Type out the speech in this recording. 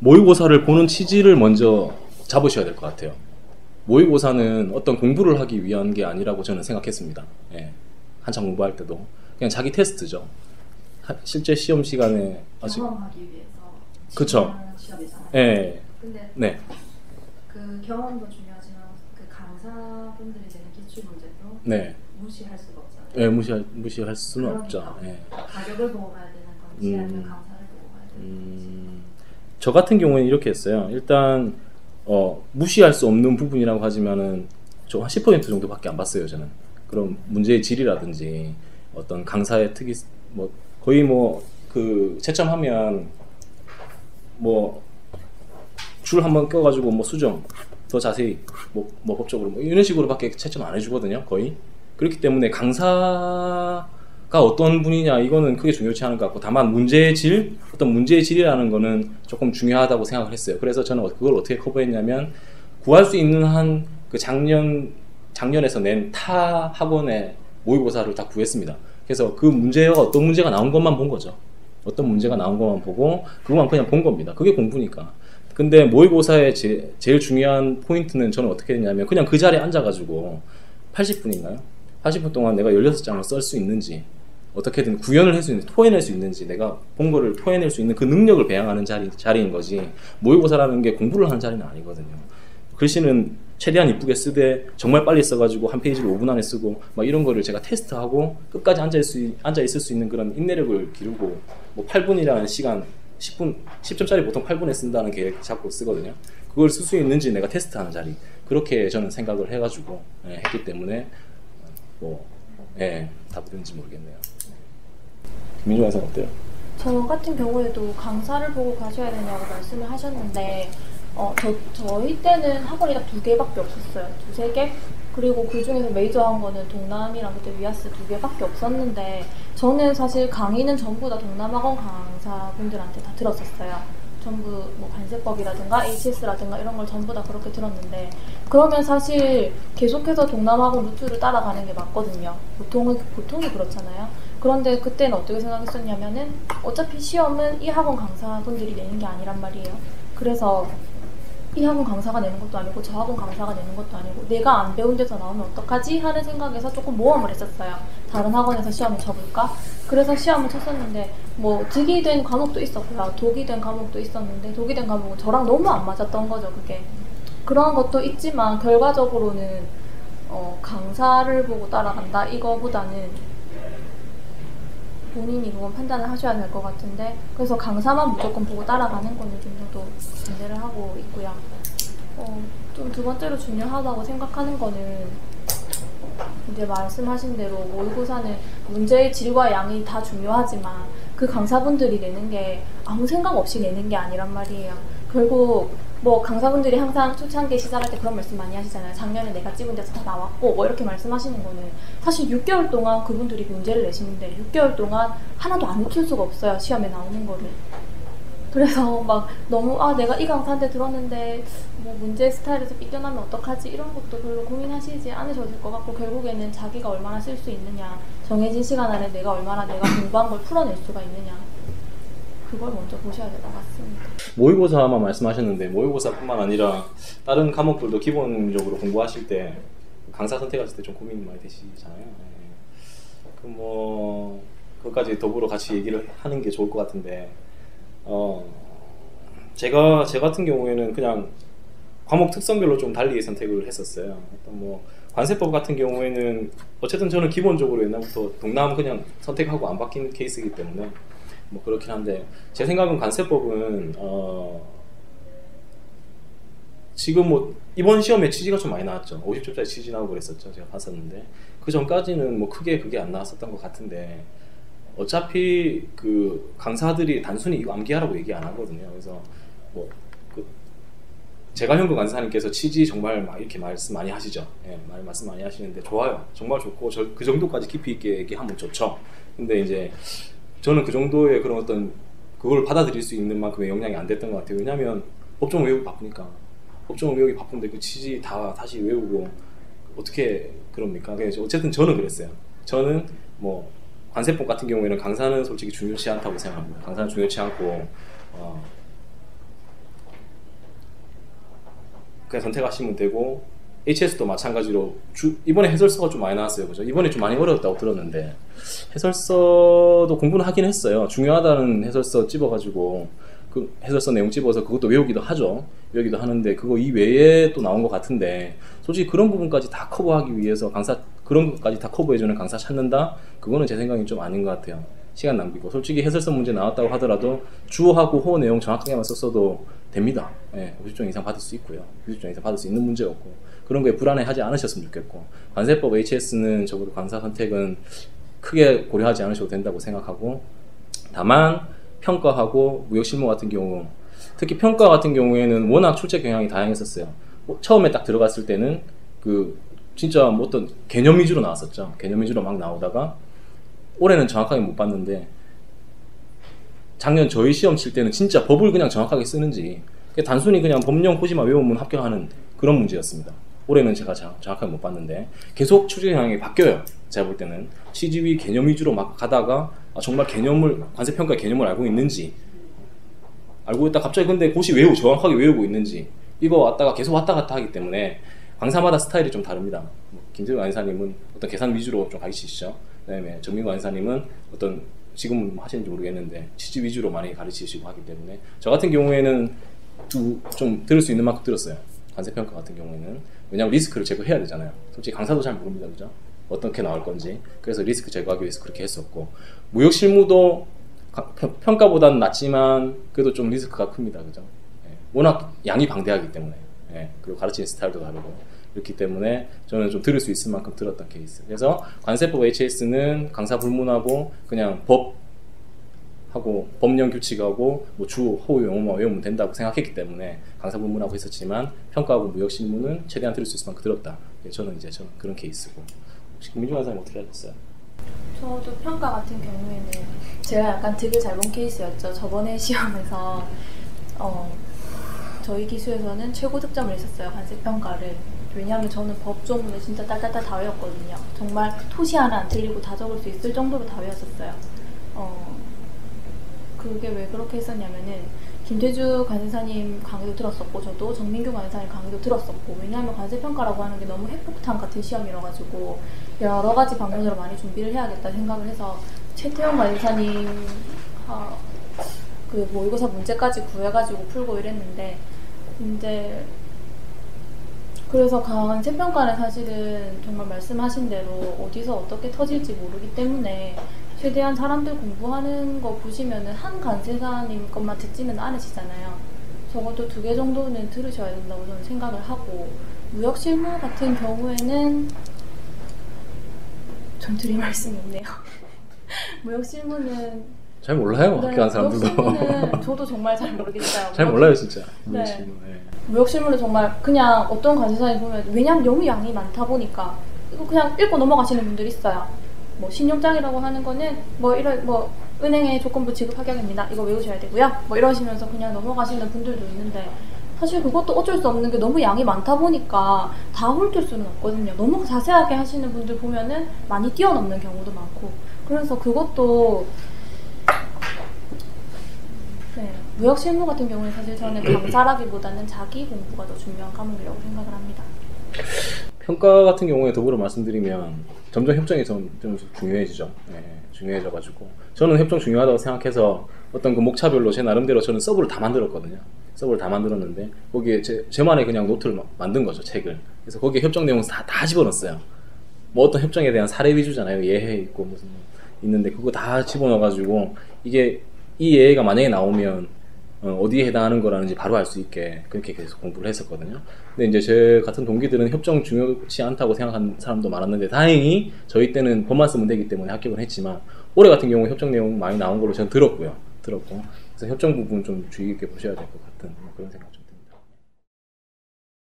모의고사를 보는 취지를 먼저 잡으셔야 될 것 같아요. 모의고사는 어떤 공부를 하기 위한 게 아니라고 저는 생각했습니다. 예. 한참 공부할 때도 그냥 자기 테스트죠. 실제 시험 시간에 경험하기 위해서 그쵸. 시험이잖아요. 예. 근데 네. 그 경험도 중요하지만 그 강사분들이 내는 기출 문제도 네. 무시할 수가 없잖아요. 예, 무시할 수는 그러니까 없죠. 예. 가격을 보고 가야 되는 건지 아니면 강사를 보고 가야 되는 건지. 저 같은 경우에는 이렇게 했어요. 일단 무시할 수 없는 부분이라고 하지만은 저 한 10% 정도밖에 안 봤어요. 저는. 그럼 문제의 질이라든지 어떤 강사의 특이 뭐 거의 뭐 그 채점하면 뭐 줄 한번 껴가지고 뭐 수정 더 자세히 뭐 법적으로 뭐 이런 식으로밖에 채점 안 해주거든요. 거의. 그렇기 때문에 강사가 어떤 분이냐 이거는 크게 중요치 않은 것 같고, 다만 문제의 질, 어떤 문제의 질이라는 거는 조금 중요하다고 생각을 했어요. 그래서 저는 그걸 어떻게 커버했냐면, 구할 수 있는 한 그 작년에서 낸 타 학원의 모의고사를 다 구했습니다. 그래서 그 문제가 어떤 문제가 나온 것만 본 거죠. 어떤 문제가 나온 것만 보고 그것만 그냥 본 겁니다. 그게 공부니까. 근데 모의고사의 제일 중요한 포인트는 저는 어떻게 했냐면, 그냥 그 자리에 앉아가지고 80분인가요? 80분 동안 내가 16장을 쓸 수 있는지, 어떻게든 구현을 할 수 있는지, 토해낼 수 있는지, 내가 본 거를 토해낼 수 있는 그 능력을 배양하는 자리인 거지, 모의고사라는 게 공부를 하는 자리는 아니거든요. 글씨는 최대한 이쁘게 쓰되 정말 빨리 써가지고 한 페이지를 5분 안에 쓰고 막 이런 거를 제가 테스트하고 끝까지 앉아있을 수 있는 그런 인내력을 기르고, 뭐 8분이라는 시간 10점짜리 보통 8분에 쓴다는 계획 잡고 쓰거든요. 그걸 쓸 수 있는지 내가 테스트하는 자리, 그렇게 저는 생각을 해가지고 했기 때문에 답이 되는지 모르겠네요. 김민주 강사는 어때요? 저 같은 경우에도 강사를 보고 가셔야 되냐고 말씀을 하셨는데, 저희 때는 학원이 딱 2개밖에 없었어요. 2-3개? 그리고 그 중에서 메이저한 거는 동남이랑 그때 위아스 2개밖에 없었는데, 저는 사실 강의는 전부 다 동남학원 강사분들한테 다 들었었어요. 전부 뭐 관세법이라든가 HS라든가 이런 걸 전부 다 그렇게 들었는데, 그러면 사실 계속해서 동남학원 루트를 따라가는 게 맞거든요. 보통이 그렇잖아요. 그런데 그때는 어떻게 생각했었냐면은, 어차피 시험은 이 학원 강사분들이 내는 게 아니란 말이에요. 그래서 이 학원 강사가 내는 것도 아니고 저 학원 강사가 내는 것도 아니고 내가 안 배운 데서 나오면 어떡하지? 하는 생각에서 조금 모험을 했었어요. 다른 학원에서 시험을 쳐볼까? 그래서 시험을 쳤었는데, 뭐 득이 된 과목도 있었고요, 독이 된 과목도 있었는데, 독이 된 과목은 저랑 너무 안 맞았던 거죠. 그게 그런 것도 있지만 결과적으로는 강사를 보고 따라간다 이거보다는 본인이 그건 판단을 하셔야 될 것 같은데, 그래서 강사만 무조건 보고 따라가는 거는 좀 저도 반대를 하고 있고요. 좀 두 번째로 중요하다고 생각하는 거는, 이제 말씀하신 대로 모의고사는 문제의 질과 양이 다 중요하지만 그 강사분들이 내는 게 아무 생각 없이 내는 게 아니란 말이에요. 결국 뭐 강사분들이 항상 초창기 시작할 때 그런 말씀 많이 하시잖아요. 작년에 내가 찍은 데서 다 나왔고 뭐 이렇게 말씀하시는 거는, 사실 6개월 동안 그분들이 문제를 내시는데 6개월 동안 하나도 안 놓칠 수가 없어요. 시험에 나오는 거를. 그래서 막 너무 내가 이 강사한테 들었는데 뭐 문제 스타일에서 삐껴나면 어떡하지, 이런 것도 별로 고민하시지 않으셔도 될 것 같고, 결국에는 자기가 얼마나 쓸 수 있느냐, 정해진 시간 안에 내가 얼마나 내가 공부한 걸 풀어낼 수가 있느냐, 그걸 먼저 보셔야 될 것 같습니다. 모의고사만 말씀하셨는데, 모의고사뿐만 아니라 다른 과목들도 기본적으로 공부하실 때 강사 선택하실 때 좀 고민 많이 되시잖아요. 그것까지 더불어 같이 얘기를 하는 게 좋을 것 같은데, 제 같은 경우에는 그냥 과목 특성별로 좀 달리 선택을 했었어요. 어떤 뭐 관세법 같은 경우에는 어쨌든 저는 기본적으로 옛날부터 동남 그냥 선택하고 안 바뀐 케이스이기 때문에 뭐 그렇긴 한데, 제 생각은 관세법은 지금 뭐 이번 시험에 취지가 좀 많이 나왔죠. 50점짜리 취지 나오고 그랬었죠. 제가 봤었는데 그 전까지는 뭐 크게 그게 안 나왔었던 것 같은데, 어차피 그 강사들이 단순히 이거 암기하라고 얘기 안 하거든요. 그래서 뭐 제가 현구 강사님께서 취지 정말 막 이렇게 말씀 많이 하시죠. 말씀 많이 하시는데 좋아요. 정말 좋고 그 정도까지 깊이 있게 얘기하면 좋죠. 근데 이제 저는 그 정도의 그런 어떤 그걸 받아들일 수 있는 만큼의 역량이 안 됐던 것 같아요. 왜냐하면 법정 외우기 바쁘니까. 법정 외우기 바쁜데 그 취지 다 다시 외우고 어떻게 그럽니까? 그래서 어쨌든 저는 그랬어요. 저는 뭐 관세법 같은 경우에는 강사는 솔직히 중요치 않다고 생각합니다. 강사는 중요치 않고 그냥 선택하시면 되고 HS도 마찬가지로 이번에 해설서가 좀 많이 나왔어요. 그죠? 이번에 좀 많이 어려웠다고 들었는데 해설서도 공부는 하긴 했어요. 중요하다는 해설서 찝어가지고 그 해설서 내용 찝어서 그것도 외우기도 하죠. 외우기도 하는데 그거 이외에 또 나온 것 같은데 솔직히 그런 부분까지 다 커버하기 위해서 그런 것까지 다 커버해주는 강사 찾는다? 그거는 제 생각이 좀 아닌 것 같아요. 시간 낭비고 솔직히 해설서 문제 나왔다고 하더라도 주어하고 호어 내용 정확하게만 썼어도 됩니다. 예, 50점 이상 받을 수 있고요. 50점 이상 받을 수 있는 문제였고 그런 거에 불안해하지 않으셨으면 좋겠고 관세법 HS는 적어도 강사 선택은 크게 고려하지 않으셔도 된다고 생각하고 다만 평가하고 무역실무 같은 경우 특히 평가 같은 경우에는 워낙 출제 경향이 다양했었어요. 처음에 딱 들어갔을 때는 그 진짜 뭐 어떤 개념 위주로 나왔었죠. 개념 위주로 막 나오다가 올해는 정확하게 못 봤는데 작년 저희 시험 칠 때는 진짜 법을 그냥 정확하게 쓰는지 단순히 그냥 법령 포지만 외우면 합격하는 그런 문제였습니다. 올해는 제가 정확하게 못 봤는데 계속 출제 경향이 바뀌어요. 제가 볼 때는 CGV 개념 위주로 막 가다가 정말 관세평가 개념을 알고 있는지 알고 있다 갑자기 근데 고시 정확하게 외우고 있는지 이거 왔다가 계속 왔다 갔다 하기 때문에 강사마다 스타일이 좀 다릅니다. 김재우 강사님은 어떤 계산 위주로 좀 가르치시죠. 그다음에 정민구 강사님은 어떤 지금은 하시는지 모르겠는데 취지 위주로 많이 가르치시고 하기 때문에 저 같은 경우에는 좀 들을 수 있는 만큼 들었어요. 관세평가 같은 경우에는 왜냐하면 리스크를 제거해야 되잖아요. 솔직히 강사도 잘 모릅니다. 그죠? 어떻게 나올 건지 그래서 리스크 제거하기 위해서 그렇게 했었고 무역실무도 평가보다는 낮지만 그래도 좀 리스크가 큽니다. 그죠? 예. 워낙 양이 방대하기 때문에 예. 그리고 가르치는 스타일도 다르고 그렇기 때문에 저는 좀 들을 수 있을 만큼 들었던 케이스. 그래서 관세법 HS는 강사 불문하고 그냥 법하고 법령 규칙하고 뭐 주 호우 용어만 외우면 된다고 생각했기 때문에 강사 불문하고 했었지만 평가하고 무역실무는 최대한 들을 수 있을 만큼 들었다. 저는 그런 케이스고. 혹시 김민중 강사님 어떻게 하셨어요? 저도 평가 같은 경우에는 제가 약간 득을 잘 본 케이스였죠. 저번에 시험에서 저희 기수에서는 최고 득점을 했었어요. 관세평가를. 왜냐하면 저는 법조문을 진짜 딸딸딸 다 외웠거든요. 정말 토시 하나 안 틀리고 다 적을 수 있을 정도로 다 외웠었어요. 그게 왜 그렇게 했었냐면은 김태주 관세사님 강의도 들었었고 저도 정민규 관세사님 강의도 들었었고 왜냐하면 관세평가라고 하는 게 너무 핵폭탄 같은 시험이라 가지고 여러 가지 방면으로 많이 준비를 해야겠다 생각을 해서 최태원 관세사님 그 모의고사 문제까지 구해가지고 풀고 이랬는데 이제 그래서 관세평가는 사실은 정말 말씀하신 대로 어디서 어떻게 터질지 모르기 때문에 최대한 사람들 공부하는 거 보시면은 한 관세사님 것만 듣지는 않으시잖아요. 적어도 2개 정도는 들으셔야 된다고 저는 생각을 하고 무역실무 같은 경우에는 전 드릴 말씀이 없네요. 무역실무는 잘 몰라요. 네, 학교 간 사람들도. 무역실무는 저도 정말 잘 모르겠어요. 잘 몰라요 진짜. 네. 무역실무는 정말 그냥 어떤 관세사님 보면 왜냐면 너무 양이 많다 보니까 이거 그냥 읽고 넘어가시는 분들이 있어요. 뭐 신용장이라고 하는 거는 뭐 이런 뭐 은행에 조건부 지급 합격입니다. 이거 외우셔야 되고요. 뭐 이러시면서 그냥 넘어가시는 분들도 있는데 사실 그것도 어쩔 수 없는 게 너무 양이 많다 보니까 다 훑을 수는 없거든요. 너무 자세하게 하시는 분들 보면은 많이 뛰어넘는 경우도 많고 그래서 그것도 네, 무역실무 같은 경우는 사실 저는 강사라기보다는 자기 공부가 더 중요한 과목이라고 생각을 합니다. 평가 같은 경우에 더불어 말씀드리면 점점 협정이 좀 중요해지죠. 네, 중요해져가지고 저는 협정 중요하다고 생각해서 어떤 그 목차별로 제 나름대로 저는 서브를 다 만들었거든요. 서브를 다 만들었는데 거기에 제만의 그냥 노트를 만든 거죠. 책을. 그래서 거기에 협정 내용 다 집어넣었어요. 뭐 어떤 협정에 대한 사례 위주잖아요. 예해 있고 무슨 있는데 그거 다 집어넣어가지고 이게 이 예가 만약에 나오면 어디에 해당하는 거라는지 바로 알 수 있게 그렇게 계속 공부를 했었거든요. 근데 이제 제 같은 동기들은 협정 중요치 않다고 생각하는 사람도 많았는데 다행히 저희 때는 법만 쓰면 되기 때문에 합격을 했지만 올해 같은 경우 협정 내용 많이 나온 걸로 저는 들었고 그래서 협정 부분 좀 주의 깊게 보셔야 될 것 같은 그런 생각 좀